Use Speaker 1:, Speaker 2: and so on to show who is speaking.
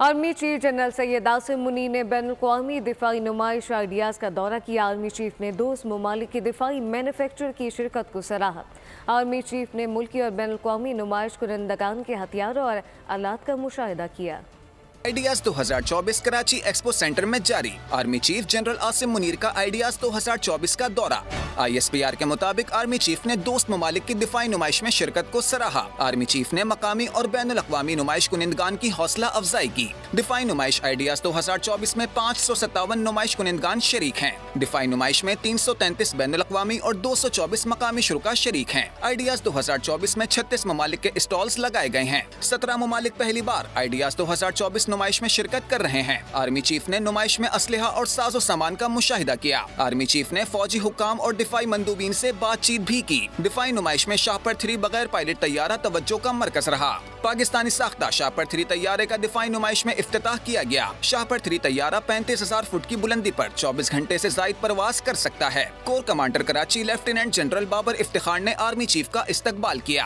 Speaker 1: Army chief general Syed Asim Munir ने बैनुल-अक़वामी दिफाई नुमाइश ideas का दौरा किया। आर्मी चीफ ने दोस्त ममालिक की दिफाई मैन्युफैक्चर की शिरकत को सराहा। आर्मी चीफ ने मुल्की और बैनुल-अक़वामी नुमाइश कुनंदगान के हथियारों और आलात का मुशाहिदा किया।
Speaker 2: आइडियाज 2024 कराची एक्सपो सेंटर में जारी। Army chief general Asim Munir का आइडियाज 2024 का दौरा। ISPR के मुताबिक आर्मी चीफ ने दोस्त ममालिक की दिफाई नुमाइश में शिरकत को सराहा। आर्मी चीफ ने मकामी और बैनुल अक़वामी नुमाइश कुनिंदगान की हौसला अफजाई की। दिफाई नुमाइश आइडियाज 2024 में 557 नुमाइश कुनिंदगान शरीक हैं। दिफाई नुमाइश में 333 बैनुल अक़वामी और 224 मकामी शुरका शरीक हैं। आइडियाज 2024 में 36 ममालिक के स्टॉल्स लगाए गए हैं। 17 ममालिक पहली बार आइडियाज 2024 नुमाइश में शिरकत कर रहे हैं। आर्मी चीफ ने नुमाइश में असलहा और साजो सामान का मुशाहिदा किया। आर्मी चीफ ने फौजी हुक्काम और दिफाई मंदूबीन से बातचीत भी की। दिफाई नुमाइश में शाहपर 3 बगैर पायलट तैयारा तवज्जो का मरकज रहा। पाकिस्तानी साख्ता शाहपर 3 तैयारे का दिफाई नुमाइश में इफ्तिताह किया गया। शाहपर 3 तैयारा 35,000 फुट की बुलंदी पर 24 घंटे से जायद परवाज कर सकता है। Core commander Karachi lieutenant general Babar Iftikhar ने आर्मी चीफ का इस्तकबाल किया।